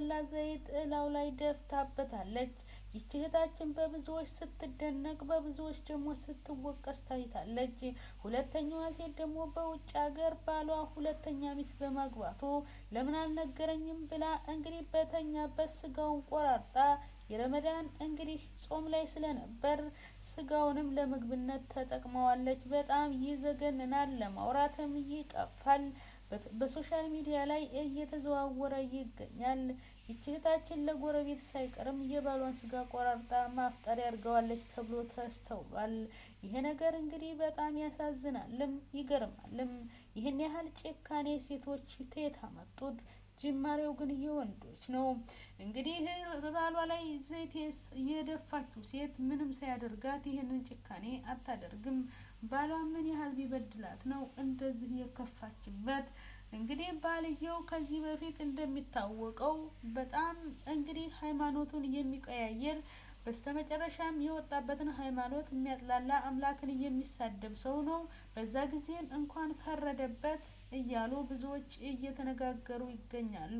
የፈላ ዘይት እላው ላይ ደፍታበታለች። ይህች እህታችን በብዙዎች ስትደነቅ በብዙዎች ደግሞ ስትወቀስ ታይታለች። ሁለተኛዋ ሴት ደግሞ በውጭ ሀገር ባሏ ሁለተኛ ሚስት በማግባቱ ለምን አልነገረኝም ብላ እንግዲህ በተኛበት ስጋውን ቆራርጣ የረመዳን እንግዲህ ጾም ላይ ስለነበር ስጋውንም ለምግብነት ተጠቅመዋለች። በጣም ይዘገንናል፣ ለማውራትም ይቀፋል። በሶሻል ሚዲያ ላይ እየተዘዋወረ ይገኛል። ይህች እህታችን ለጎረቤት ሳይቀርም የባሏን ስጋ ቆራርጣ ማፍጠሪያ አድርገዋለች ተብሎ ተስተውሏል። ይሄ ነገር እንግዲህ በጣም ያሳዝናልም ይገርማልም። ይህን ያህል ጭካኔ ሴቶች ከየት አመጡት? ጅማሬው ግን የወንዶች ነው። እንግዲህ በባሏ ላይ ዘይት የደፋችው ሴት ምንም ሳያደርጋት ይህንን ጭካኔ አታደርግም። ባሏ ምን ያህል ቢበድላት ነው እንደዚህ የከፋችበት? እንግዲህ ባልየው ከዚህ በፊት እንደሚታወቀው በጣም እንግዲህ ሃይማኖቱን የሚቀያየር በስተመጨረሻም የወጣበትን ሃይማኖት የሚያጥላላ አምላክን የሚሳደብ ሰው ነው። በዛ ጊዜም እንኳን ፈረደበት እያሉ ብዙዎች እየተነጋገሩ ይገኛሉ።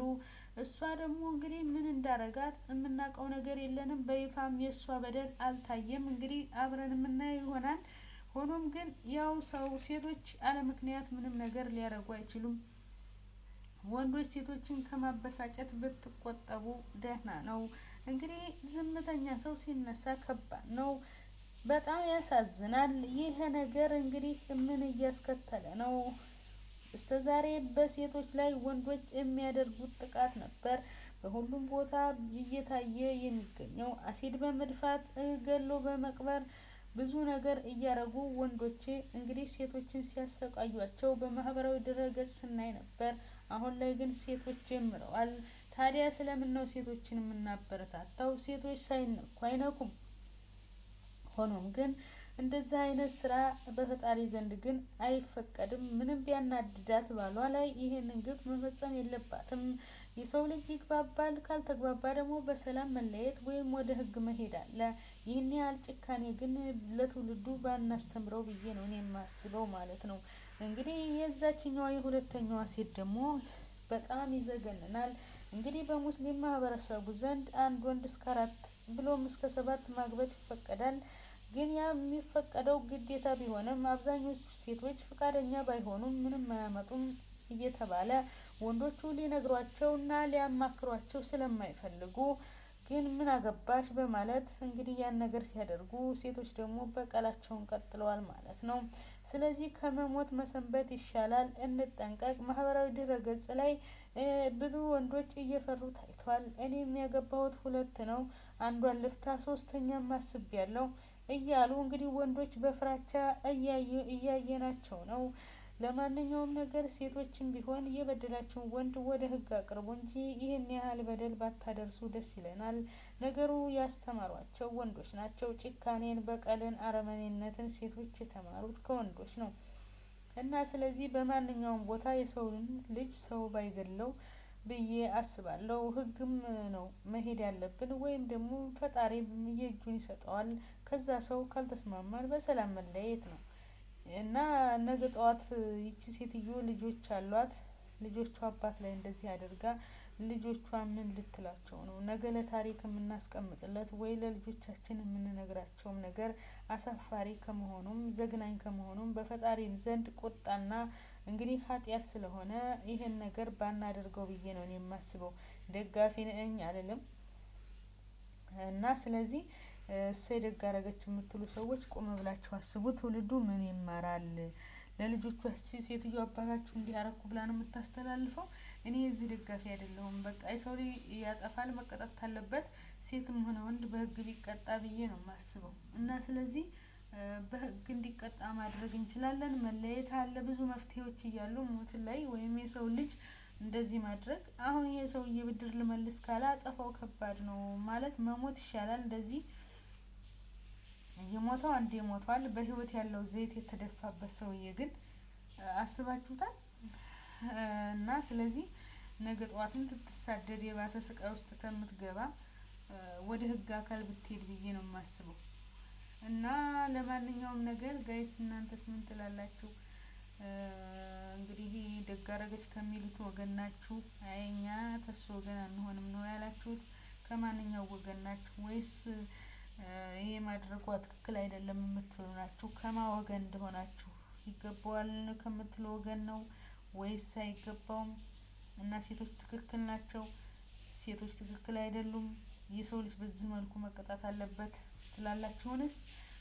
እሷ ደግሞ እንግዲህ ምን እንዳረጋት የምናውቀው ነገር የለንም። በይፋም የእሷ በደል አልታየም። እንግዲህ አብረን የምናየው ይሆናል። ሆኖም ግን ያው ሰው ሴቶች አለ ምክንያት ምንም ነገር ሊያረጉ አይችሉም። ወንዶች ሴቶችን ከማበሳጨት ብትቆጠቡ ደህና ነው። እንግዲህ ዝምተኛ ሰው ሲነሳ ከባድ ነው። በጣም ያሳዝናል። ይሄ ነገር እንግዲህ ምን እያስከተለ ነው? እስከዛሬ በሴቶች ላይ ወንዶች የሚያደርጉት ጥቃት ነበር በሁሉም ቦታ እየታየ የሚገኘው። አሲድ በመድፋት ገሎ በመቅበር ብዙ ነገር እያረጉ ወንዶች እንግዲህ ሴቶችን ሲያሰቃዩቸው በማህበራዊ ድረገጽ ስናይ ነበር። አሁን ላይ ግን ሴቶች ጀምረዋል። ታዲያ ስለምን ነው ሴቶችን የምናበረታታው? ሴቶች ሳይነኩ አይነኩም። ሆኖም ግን እንደዚህ አይነት ስራ በፈጣሪ ዘንድ ግን አይፈቀድም። ምንም ቢያናድዳት ባሏ ላይ ይሄንን ግፍ መፈጸም የለባትም። የሰው ልጅ ይግባባል፣ ካልተግባባ ደግሞ በሰላም መለየት ወይም ወደ ህግ መሄድ አለ። ይህን ያህል ጭካኔ ግን ለትውልዱ ባናስተምረው ብዬ ነው እኔ የማስበው ማለት ነው። እንግዲህ የዛችኛዋ የሁለተኛዋ ሴት ደግሞ በጣም ይዘገንናል። እንግዲህ በሙስሊም ማህበረሰቡ ዘንድ አንድ ወንድ እስከ 4 ብሎም እስከ 7 ማግባት ይፈቀዳል። ግን ያ የሚፈቀደው ግዴታ ቢሆንም አብዛኞቹ ሴቶች ፍቃደኛ ባይሆኑም ምንም አያመጡም እየተባለ ወንዶቹ ሊነግሯቸውና ሊያማክሯቸው ስለማይፈልጉ ግን ምን አገባሽ በማለት እንግዲህ ያን ነገር ሲያደርጉ ሴቶች ደግሞ በቀላቸውን ቀጥለዋል ማለት ነው። ስለዚህ ከመሞት መሰንበት ይሻላል። እንጠንቀቅ። ማህበራዊ ድረገጽ ላይ ብዙ ወንዶች እየፈሩ ታይቷል። እኔ የሚያገባሁት 2 ነው፣ አንዷን ልፍታ፣ 3ኛም አስቤያለሁ እያሉ እንግዲህ ወንዶች በፍራቻ እያየናቸው ነው። ለማንኛውም ነገር ሴቶችም ቢሆን የበደላችሁን ወንድ ወደ ህግ አቅርቡ እንጂ ይህን ያህል በደል ባታደርሱ ደስ ይለናል። ነገሩ ያስተማሯቸው ወንዶች ናቸው። ጭካኔን፣ በቀልን፣ አረመኔነትን ሴቶች የተማሩት ከወንዶች ነው እና ስለዚህ በማንኛውም ቦታ የሰውን ልጅ ሰው ባይገለው ብዬ አስባለሁ። ህግም ነው መሄድ ያለብን ወይም ደግሞ ፈጣሪ የእጁን ይሰጠዋል። ከዛ ሰው ካልተስማማን በሰላም መለያየት ነው እና ነገ ጠዋት ይቺ ሴትዮ ልጆች አሏት። ልጆቿ አባት ላይ እንደዚህ አድርጋ ልጆቿ ምን ልትላቸው ነው? ነገ ለታሪክ የምናስቀምጥለት ወይ ለልጆቻችን የምንነግራቸውም ነገር አሳፋሪ ከመሆኑም ዘግናኝ ከመሆኑም በፈጣሪም ዘንድ ቁጣና እንግዲህ ኃጢአት ስለሆነ ይሄን ነገር ባናደርገው ብዬ ነው እኔ የማስበው። ደጋፊ ነኝ አልልም እና ስለዚህ እሰይ ደግ አደረገች የምትሉ ሰዎች ቆም ብላችሁ አስቡ። ትውልዱ ምን ይማራል? ለልጆቿ ሴትዮ አባታችሁ እንዲያረኩ ብላ ነው የምታስተላልፈው። እኔ እዚህ ደጋፊ አይደለሁም። በቃ የሰው ልጅ ያጠፋል፣ መቀጣት አለበት። ሴትም ሆነ ወንድ በህግ ቢቀጣ ብዬ ነው የማስበው እና ስለዚህ በህግ እንዲቀጣ ማድረግ እንችላለን። መለየት አለ። ብዙ መፍትሄዎች እያሉ ሞት ላይ ወይም የሰው ልጅ እንደዚህ ማድረግ አሁን ይሄ ሰውዬ ብድር ልመልስ ካለ አጸፋው ከባድ ነው ማለት መሞት ይሻላል። እንደዚህ የሞተው አንዴ ሞቷል። በህይወት ያለው ዘይት የተደፋበት ሰውዬ ግን አስባችሁታል? እና ስለዚህ ነገ ጠዋትም ትሳደድ የባሰ ስቃይ ውስጥ ከምትገባ ወደ ህግ አካል ብትሄድ ብዬ ነው የማስበው። እና ለማንኛውም ነገር ጋይስ እናንተስ ምን ትላላችሁ? እንግዲህ ደግ አደረገች ከሚሉት ወገን ናችሁ? አይ እኛ ተሱ ወገን አንሆንም ነው ያላ ያላችሁት? ከማንኛው ወገን ናችሁ? ወይስ ይሄ ማድረጓ ትክክል አይደለም የምትሉ ናችሁ? ከማ ወገን እንደሆናችሁ ይገባዋል ከምትሉ ወገን ነው ወይስ አይገባውም? እና ሴቶች ትክክል ናቸው? ሴቶች ትክክል አይደሉም? የሰው ልጅ በዚህ መልኩ መቀጣት አለበት ትላላችሁንስ?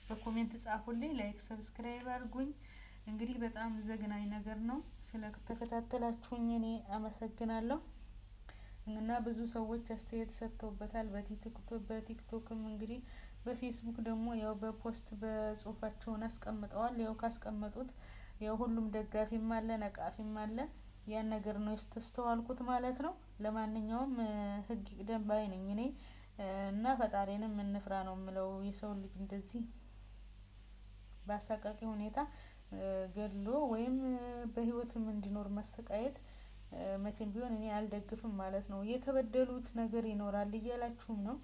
በኮሜንት ጻፉልኝ። ላይክ ሰብስክራይብ አድርጉኝ። እንግዲህ በጣም ዘግናኝ ነገር ነው። ስለተከታተላችሁኝ እኔ አመሰግናለሁ። እና ብዙ ሰዎች አስተያየት ሰጥተውበታል በቲክቶክም እንግዲህ በፌስቡክ ደግሞ ያው በፖስት በጽሁፋቸውን አስቀምጠዋል። ያው ካስቀመጡት ያው ሁሉም ደጋፊም አለ ነቃፊም አለ። ያን ነገር ነው ያስተዋልኩት ማለት ነው። ለማንኛውም ህግ ይቅደም ባይ ነኝ እኔ እና ፈጣሪንም እንፍራ ነው የምለው። የሰው ልጅ እንደዚህ በአሰቃቂ ሁኔታ ገድሎ ወይም በህይወትም እንዲኖር መሰቃየት መቼም ቢሆን እኔ አልደግፍም ማለት ነው። የተበደሉት ነገር ይኖራል እያላችሁም ነው።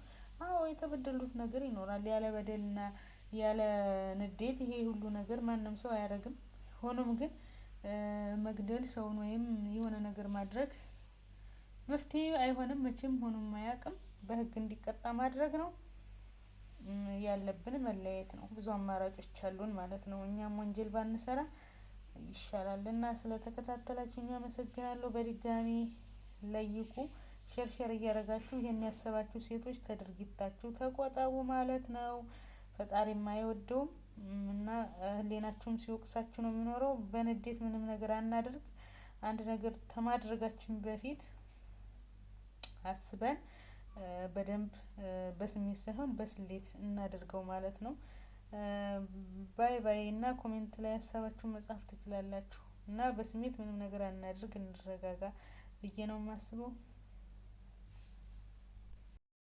አዎ የተበደሉት ነገር ይኖራል። ያለ በደልና ያለ ንዴት ይሄ ሁሉ ነገር ማንም ሰው አያደርግም። ሆኖም ግን መግደል ሰውን ወይም የሆነ ነገር ማድረግ መፍትሄ አይሆንም መቼም ሆኖም አያውቅም። በህግ እንዲቀጣ ማድረግ ነው ያለብን። መለያየት ነው። ብዙ አማራጮች አሉን ማለት ነው። እኛም ወንጀል ባንሰራ ይሻላልና ስለተከታተላችሁኝ አመሰግናለሁ። በድጋሚ ላይኩ ሸር እያደረጋችሁ ይሄን ያሰባችሁ ሴቶች ተድርጊታችሁ ተቆጠቡ ማለት ነው። ፈጣሪም አይወደውም እና ህሊናችሁም ሲወቅሳችሁ ነው የሚኖረው። በንዴት ምንም ነገር አናድርግ። አንድ ነገር ከማድረጋችን በፊት አስበን በደንብ በስሜት ሳይሆን በስሌት እናደርገው ማለት ነው። ባይ እና ኮሜንት ላይ ሀሳባችሁን መጻፍ ትችላላችሁ። እና በስሜት ምንም ነገር አናድርግ እንረጋጋ ብዬ ነው የማስበው።